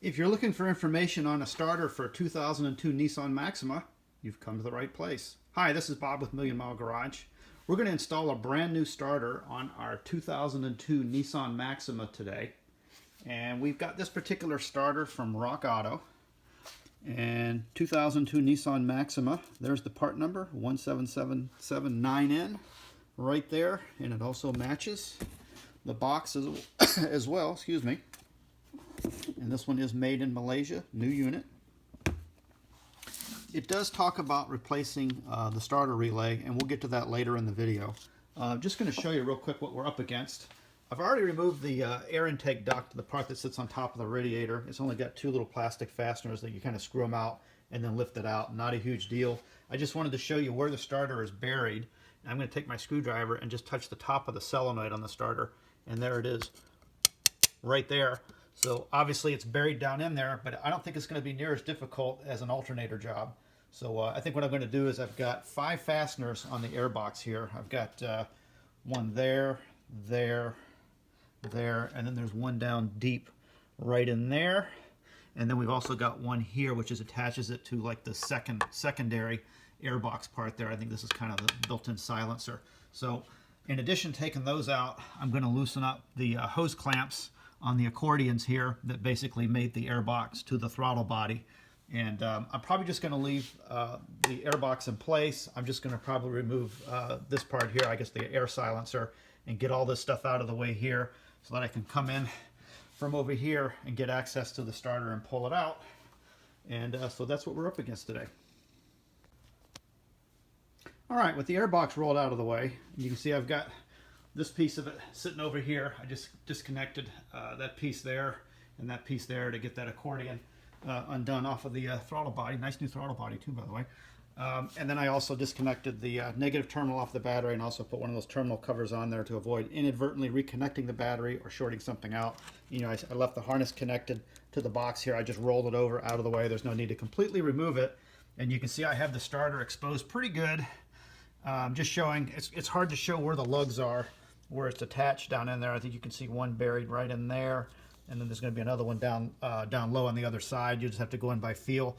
If you're looking for information on a starter for a 2002 Nissan Maxima, you've come to the right place. Hi, this is Bob with Million Mile Garage. We're going to install a brand new starter on our 2002 Nissan Maxima today. And we've got this particular starter from Rock Auto. And 2002 Nissan Maxima, there's the part number, 17779N, right there. And it also matches the box as well, excuse me. And this one is made in Malaysia, new unit. It does talk about replacing the starter relay, and we'll get to that later in the video. Just going to show you real quick what we're up against. I've already removed the air intake duct, the part that sits on top of the radiator. It's only got two little plastic fasteners that you kind of screw them out and then lift it out. Not a huge deal. I just wanted to show you where the starter is buried. I'm going to take my screwdriver and just touch the top of the solenoid on the starter, and there it is, right there. So obviously it's buried down in there, but I don't think it's going to be near as difficult as an alternator job. So I think what I'm going to do is I've got 5 fasteners on the air box here. I've got one there, there, and then there's one down deep right in there. And then we've also got one here which attaches it to like the secondary air box part there. I think this is kind of the built-in silencer. So in addition to taking those out, I'm going to loosen up the hose clamps on the accordions here that basically made the air box to the throttle body. And I'm probably just going to leave the air box in place. I'm just going to probably remove this part here, I guess the air silencer, and get all this stuff out of the way here so that I can come in from over here and get access to the starter and pull it out. And so that's what we're up against today. All right, with the air box rolled out of the way, you can see I've got this piece of it sitting over here. I just disconnected that piece there and that piece there to get that accordion undone off of the throttle body. Nice new throttle body too, by the way. And then I also disconnected the negative terminal off the battery and also put one of those terminal covers on there to avoid inadvertently reconnecting the battery or shorting something out. You know, I left the harness connected to the box here. I just rolled it over out of the way. There's no need to completely remove it. And you can see I have the starter exposed pretty good. Just showing, it's hard to show where the lugs are, where it's attached down in there. I think you can see one buried right in there, and then there's going to be another one down low on the other side. You just have to go in by feel.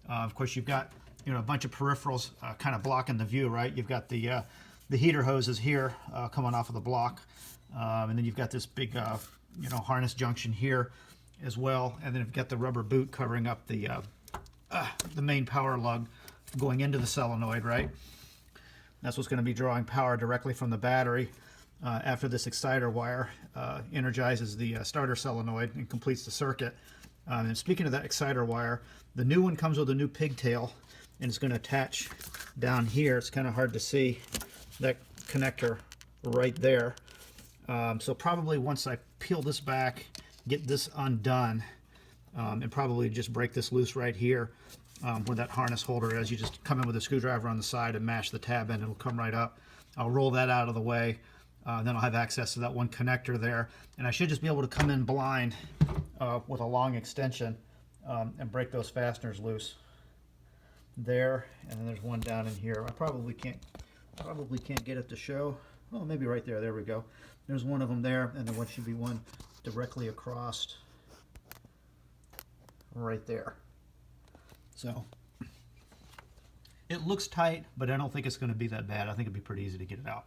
Of course, you've got a bunch of peripherals kind of blocking the view, right? You've got the heater hoses here coming off of the block, and then you've got this big harness junction here as well, and then you've got the rubber boot covering up the main power lug going into the solenoid, right? That's what's going to be drawing power directly from the battery after this exciter wire energizes the starter solenoid and completes the circuit. And speaking of that exciter wire, the new one comes with a new pigtail, and it's going to attach down here. It's kind of hard to see that connector right there. So probably once I peel this back, get this undone, and probably just break this loose right here, where that harness holder is. You just come in with a screwdriver on the side and mash the tab in, it'll come right up. I'll roll that out of the way, then I'll have access to that one connector there, and I should just be able to come in blind with a long extension and break those fasteners loose there. And then there's one down in here. I probably can't get it to show. Oh, maybe right there. There we go. There's one of them there, and then there should be one directly across right there. So it looks tight, but I don't think it's going to be that bad. I think it'd be pretty easy to get it out.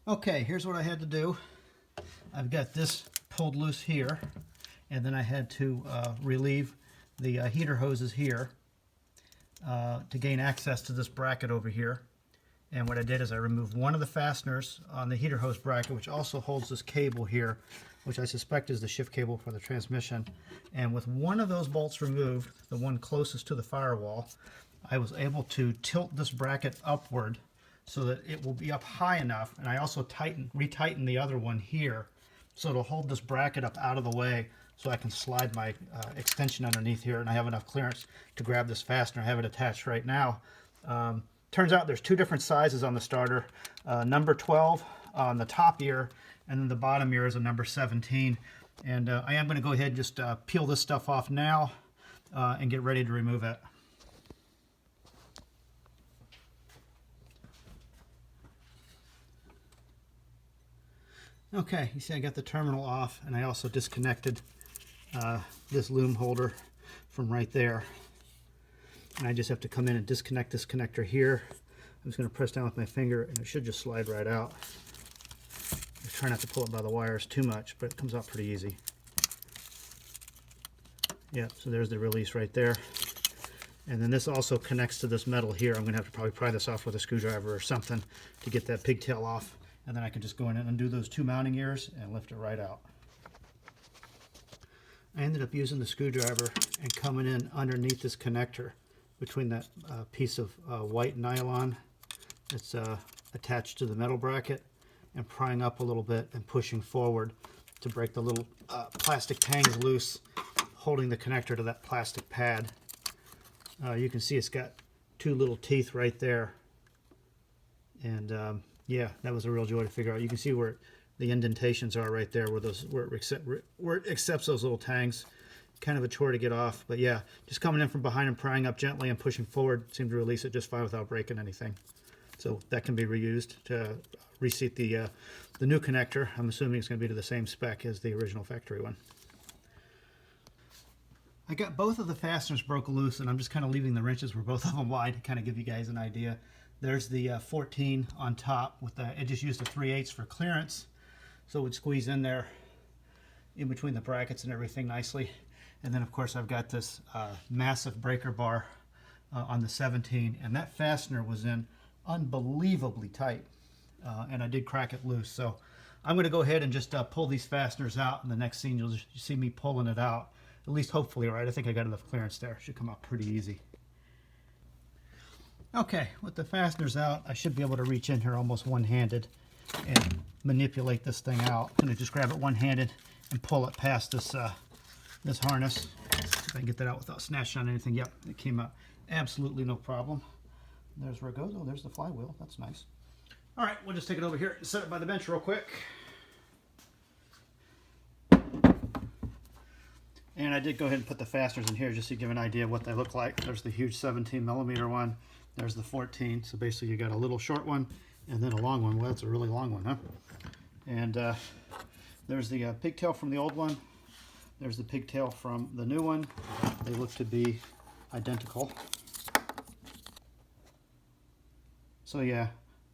Okay, here's what I had to do. I've got this pulled loose here, and then I had to relieve the heater hoses here to gain access to this bracket over here. And what I did is I removed one of the fasteners on the heater hose bracket, which also holds this cable here, which I suspect is the shift cable for the transmission. And with one of those bolts removed, the one closest to the firewall, I was able to tilt this bracket upward so that it will be up high enough. And I also retighten the other one here so it'll hold this bracket up out of the way so I can slide my extension underneath here, and I have enough clearance to grab this fastener. I have it attached right now. Turns out there's 2 different sizes on the starter. Number 12 on the top ear, and then the bottom ear is a number 17. And I am going to go ahead and just peel this stuff off now and get ready to remove it. Okay, you see I got the terminal off, and I also disconnected this loom holder from right there. And I just have to come in and disconnect this connector here. I'm just going to press down with my finger, and it should just slide right out. I try not to pull it by the wires too much, but it comes out pretty easy. Yeah, so there's the release right there. And then this also connects to this metal here. I'm going to have to probably pry this off with a screwdriver or something to get that pigtail off. And then I can just go in and undo those two mounting ears and lift it right out. I ended up using the screwdriver and coming in underneath this connector between that piece of white nylon that's attached to the metal bracket, and prying up a little bit and pushing forward to break the little plastic tangs loose, holding the connector to that plastic pad. You can see it's got two little teeth right there, and yeah, that was a real joy to figure out. You can see where the indentations are right there, where it accepts those little tangs. Kind of a chore to get off, but yeah, just coming in from behind and prying up gently and pushing forward seemed to release it just fine without breaking anything. So that can be reused to reseat the new connector. I'm assuming it's going to be to the same spec as the original factory one. I got both of the fasteners broke loose, and I'm just kind of leaving the wrenches where both of them lie to kind of give you guys an idea. There's the 14 on top with the, it just used a 3/8 for clearance, so it would squeeze in there in between the brackets and everything nicely. And then of course I've got this massive breaker bar on the 17, and that fastener was in unbelievably tight, and I did crack it loose. So I'm going to go ahead and just pull these fasteners out. In the next scene you'll just see me pulling it out, at least hopefully, right? I think I got enough clearance there. Should come out pretty easy. Okay, with the fasteners out, I should be able to reach in here almost one-handed and manipulate this thing out. I'm going to just grab it one-handed and pull it past this this harness. See if I can get that out without snatching on anything. Yep, it came out absolutely no problem. There's where it goes. Oh, there's the flywheel. That's nice. All right, we'll just take it over here and set it by the bench real quick. And I did go ahead and put the fasteners in here just to give an idea of what they look like. There's the huge 17mm one. There's the 14. So basically you got a little short one and then a long one. Well, that's a really long one, huh? And there's the pigtail from the old one. There's the pigtail from the new one. They look to be identical. So yeah,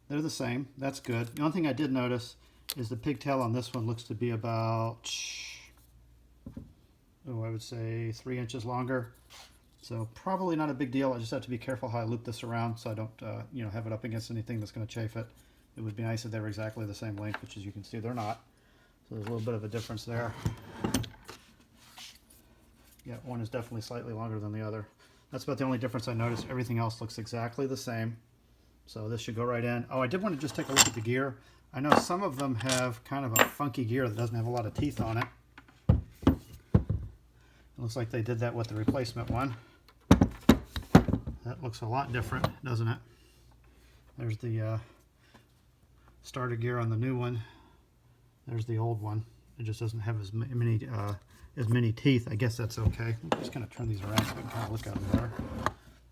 they're the same. That's good. The only thing I did notice is the pigtail on this one looks to be about, oh, I would say 3 inches longer. So probably not a big deal. I just have to be careful how I loop this around so I don't you know, have it up against anything that's going to chafe it. It would be nice if they were exactly the same length, which as you can see they're not. So there's a little bit of a difference there. Yeah, one is definitely slightly longer than the other. That's about the only difference I noticed. Everything else looks exactly the same. So this should go right in. Oh, I did want to just take a look at the gear. I know some of them have kind of a funky gear that doesn't have a lot of teeth on it. It looks like they did that with the replacement one. That looks a lot different, doesn't it? There's the starter gear on the new one. There's the old one. It just doesn't have as many teeth. I guess that's okay. I'm just going to turn these around so I can kind of look at them better.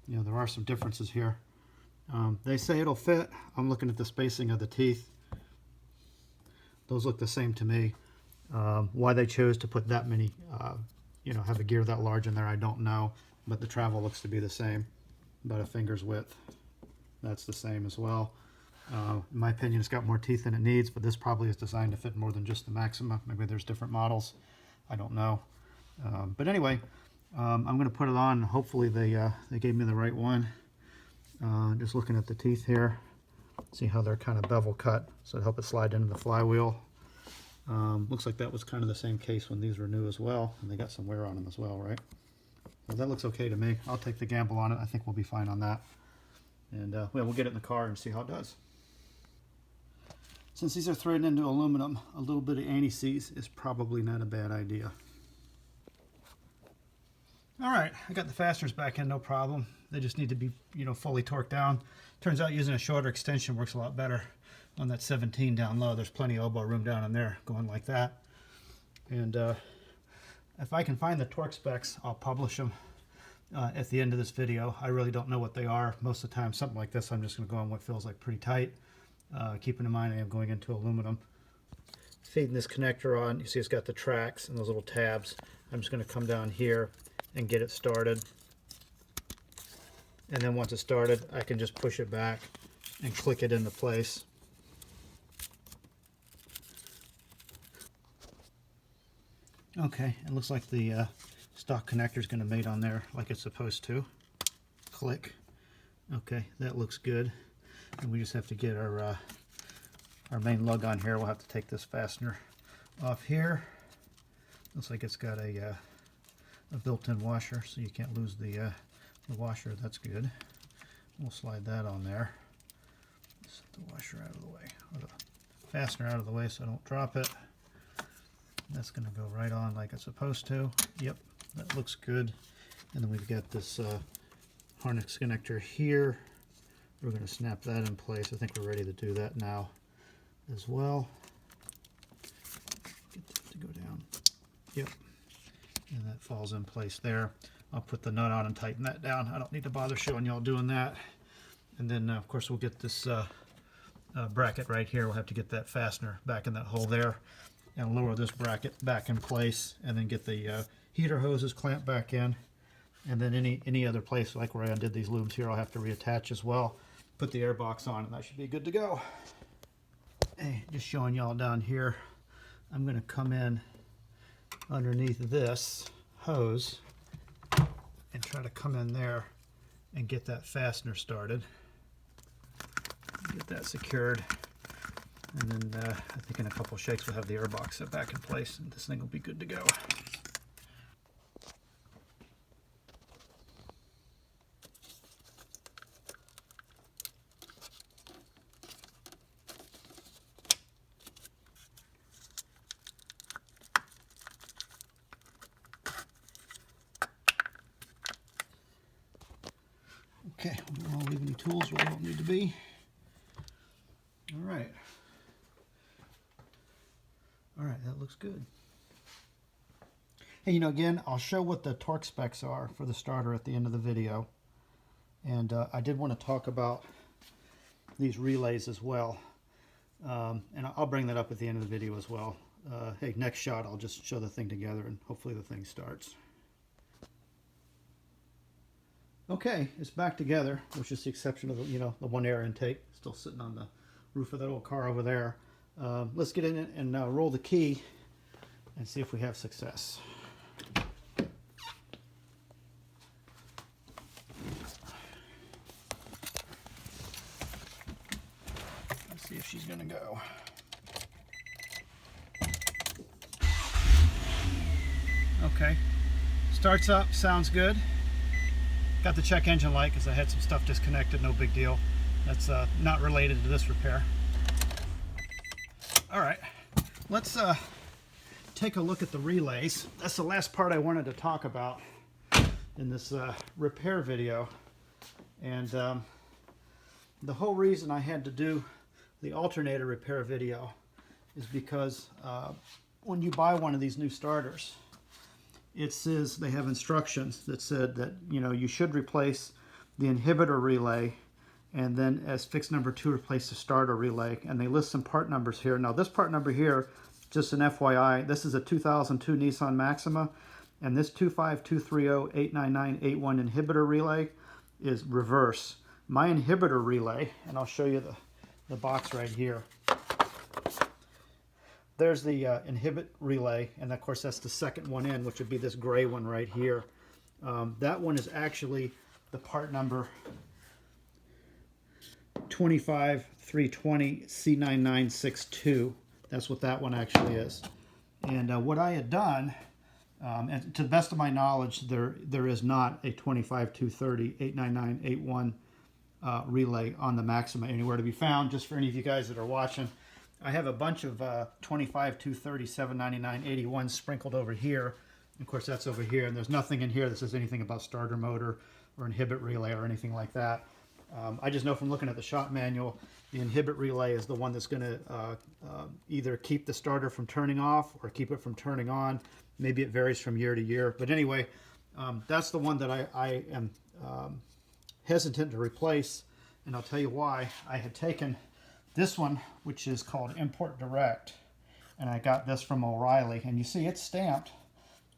You know, there are some differences here. They say it'll fit. I'm looking at the spacing of the teeth. Those look the same to me. Why they chose to put that many, you know, have a gear that large in there, I don't know. But the travel looks to be the same, about a finger's width. That's the same as well. In my opinion, it's got more teeth than it needs, but this probably is designed to fit more than just the Maxima. Maybe there's different models. I don't know. But anyway, I'm going to put it on. Hopefully they gave me the right one. Just looking at the teeth here, see how they're kind of bevel cut, so to help it slide into the flywheel. Looks like that was kind of the same case when these were new as well, and they got some wear on them as well, right? Well, that looks okay to me. I'll take the gamble on it. I think we'll be fine on that. And well, we'll get it in the car and see how it does. Since these are threaded into aluminum, a little bit of anti-seize is probably not a bad idea. All right, I got the fasteners back in, no problem. They just need to be, you know, fully torqued down. Turns out using a shorter extension works a lot better on that 17 down low. There's plenty of elbow room down in there going like that. And if I can find the torque specs, I'll publish them at the end of this video. I really don't know what they are. Most of the time, something like this, I'm just going to go on what feels like pretty tight. Keeping in mind I am going into aluminum. feeding this connector on. You see it's got the tracks and those little tabs. I'm just going to come down here and get it started. And then once it's started, I can just push it back and click it into place. Okay, it looks like the stock connector is going to mate on there like it's supposed to. Click. Okay, that looks good. And we just have to get our main lug on here. We'll have to take this fastener off here. Looks like it's got a built-in washer, so you can't lose the washer. That's good. We'll slide that on there. Set the washer out of the way, or the fastener out of the way so I don't drop it. That's going to go right on like it's supposed to. Yep, that looks good. And then we've got this harness connector here. We're going to snap that in place. I think we're ready to do that now as well. Get that to go down. Yep. And that falls in place there. I'll put the nut on and tighten that down. I don't need to bother showing y'all doing that. And then, of course, we'll get this bracket right here. We'll have to get that fastener back in that hole there and lower this bracket back in place, and then get the heater hoses clamped back in. And then any other place, like where I undid these looms here, I'll have to reattach as well. Put the air box on, and that should be good to go. Hey, just showing y'all down here, I'm going to come in underneath this hose and try to come in there and get that fastener started. Get that secured. And then I think in a couple shakes we'll have the air box set back in place, and this thing will be good to go. Okay, we don't want to leave any tools where they don't need to be. All right. All right, that looks good. Hey, you know, again, I'll show what the torque specs are for the starter at the end of the video. And I did want to talk about these relays as well. And I'll bring that up at the end of the video as well. Hey, next shot, I'll just show the thing together and hopefully the thing starts. Okay, it's back together, which is the exception of the, the one air intake still sitting on the roof of that old car over there. Let's get in it and roll the key and see if we have success. Let's see if she's gonna go. Okay, starts up, sounds good. Got the check engine light because I had some stuff disconnected, no big deal. That's not related to this repair. All right, let's take a look at the relays. That's the last part I wanted to talk about in this repair video. And the whole reason I had to do the alternator repair video is because when you buy one of these new starters, it says they have instructions that said that you should replace the inhibitor relay, and then as fix number 2 replace the starter relay, and they list some part numbers here. Now this part number here, just an FYI, this is a 2002 Nissan Maxima, and this 25230-89981 inhibitor relay is reverse. My inhibitor relay, and I'll show you the box right here. There's the inhibit relay, and of course that's the second one in, which would be this gray one right here. That one is actually the part number 25320C9962. That's what that one actually is. And what I had done, and to the best of my knowledge, there is not a 25230-89981 relay on the Maxima anywhere to be found. Just for any of you guys that are watching, I have a bunch of 25230-79981 sprinkled over here. Of course, that's over here, and there's nothing in here that says anything about starter motor or inhibit relay or anything like that. I just know from looking at the shop manual, the inhibit relay is the one that's going to either keep the starter from turning off or keep it from turning on. Maybe it varies from year to year. But anyway, that's the one that I am hesitant to replace, and I'll tell you why. I had taken this one, which is called Import Direct, and I got this from O'Reilly, and you see it's stamped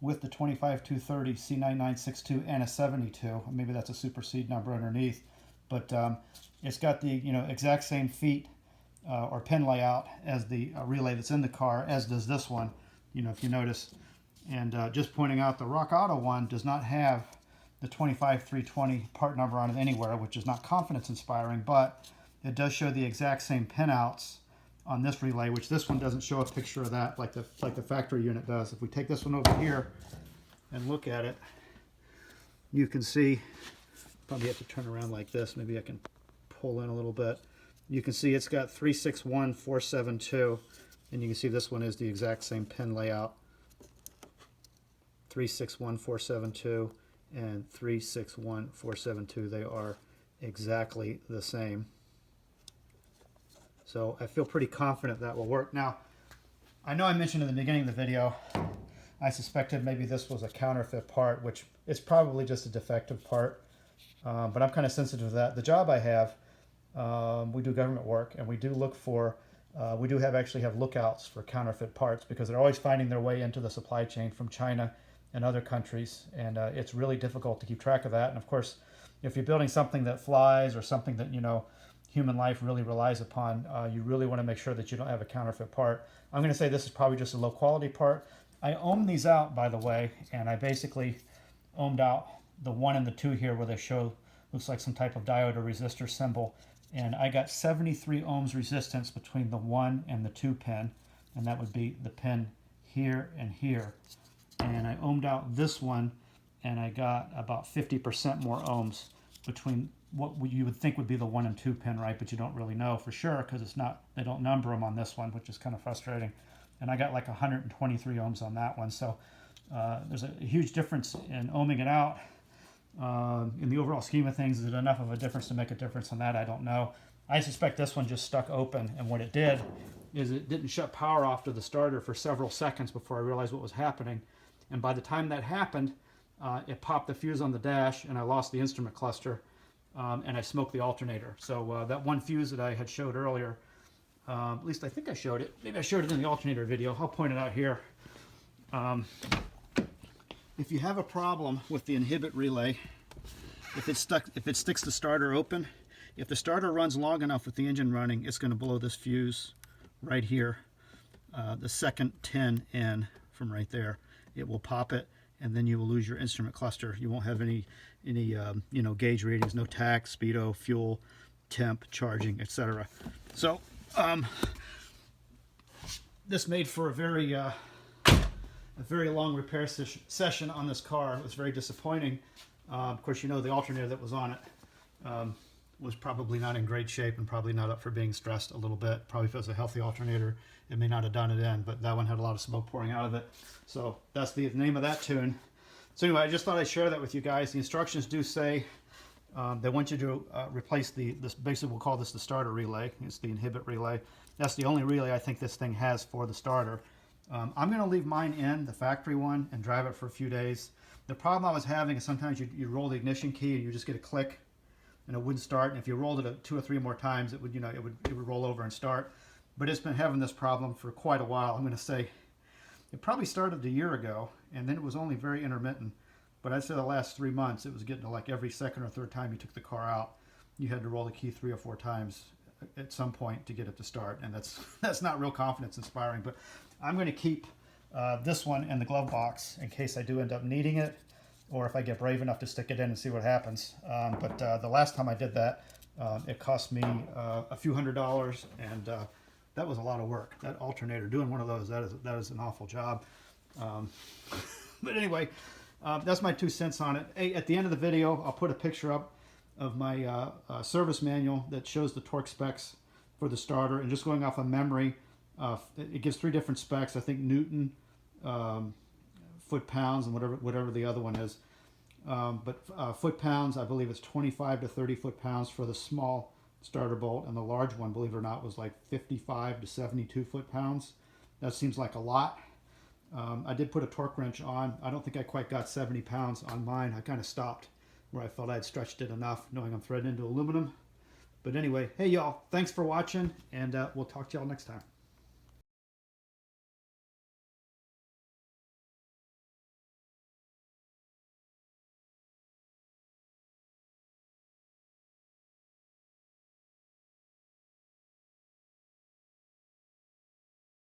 with the 25230 C9962 and a 72. Maybe that's a super seed number underneath, but it's got the exact same feet or pin layout as the relay that's in the car, as does this one, if you notice. And just pointing out, the Rock Auto one does not have the 25320 part number on it anywhere, which is not confidence inspiring, but it does show the exact same pinouts on this relay, which this one doesn't show a picture of that like the factory unit does. If we take this one over here and look at it, you can see, probably have to turn around like this, maybe I can pull in a little bit. You can see it's got 361472, and you can see this one is the exact same pin layout. 361472 and 361472, they are exactly the same. So I feel pretty confident that will work. Now, I know I mentioned in the beginning of the video, I suspected maybe this was a counterfeit part, which is probably just a defective part, but I'm kind of sensitive to that. The job I have, we do government work, and we do look for, we do actually have lookouts for counterfeit parts, because they're always finding their way into the supply chain from China and other countries, and it's really difficult to keep track of that. And of course, if you're building something that flies or something that human life really relies upon, you really want to make sure that you don't have a counterfeit part. I'm going to say this is probably just a low quality part. I ohmed these out, by the way, and I basically ohmed out the 1 and the 2 here where they show, looks like some type of diode or resistor symbol, and I got 73 ohms resistance between the 1 and the 2 pin, and that would be the pin here and here. And I ohmed out this one, and I got about 50% more ohms between what you would think would be the 1 and 2 pin, right? But you don't really know for sure, because it's not, they don't number them on this one, which is kind of frustrating. And I got like 123 ohms on that one. So there's a huge difference in ohming it out. In the overall scheme of things, is it enough of a difference to make a difference on that? I don't know. I suspect this one just stuck open, and what it did is it didn't shut power off to the starter for several seconds before I realized what was happening. And by the time that happened, it popped the fuse on the dash, and I lost the instrument cluster, and I smoked the alternator. So that one fuse that I had showed earlier, at least I think I showed it. Maybe I showed it in the alternator video. I'll point it out here. If you have a problem with the inhibit relay, if it sticks the starter open, if the starter runs long enough with the engine running, it's going to blow this fuse right here, the second 10 in from right there. It will pop it, and then you will lose your instrument cluster. You won't have any gauge readings, no tach, speedo, fuel, temp, charging, etc. So this made for a very long repair session on this car. It was very disappointing. Of course, the alternator that was on it was probably not in great shape and probably not up for being stressed a little bit. Probably if it was a healthy alternator, it may not have done it in, but that one had a lot of smoke pouring out of it. So that's the name of that tune. So anyway, I just thought I'd share that with you guys. The instructions do say they want you to replace this, basically we'll call this the starter relay. It's the inhibit relay. That's the only relay I think this thing has for the starter. I'm going to leave mine in, the factory one, and drive it for a few days. The problem I was having is sometimes you roll the ignition key and you just get a click and it wouldn't start. And if you rolled it 2 or 3 more times, it would roll over and start. But it's been having this problem for quite a while. I'm going to say it probably started a year ago, and then it was only very intermittent. But I'd say the last 3 months, it was getting to like every second or third time you took the car out, you had to roll the key 3 or 4 times at some point to get it to start. And that's not real confidence inspiring. But I'm going to keep this one in the glove box in case I do end up needing it, or if I get brave enough to stick it in and see what happens. But the last time I did that, it cost me a few $100s, and that was a lot of work. That alternator, doing one of those, that is an awful job. But anyway, that's my 2 cents on it. Hey, at the end of the video, I'll put a picture up of my service manual that shows the torque specs for the starter, and just going off of memory, it gives 3 different specs. I think Newton, foot-pounds, and whatever the other one is. But foot-pounds, I believe it's 25 to 30 foot-pounds for the small starter bolt, and the large one, believe it or not, was like 55 to 72 foot-pounds. That seems like a lot. I did put a torque wrench on. I don't think I quite got 70 pounds on mine. I kind of stopped where I felt I had stretched it enough, knowing I'm threading into aluminum. But anyway, hey y'all, thanks for watching, and we'll talk to y'all next time.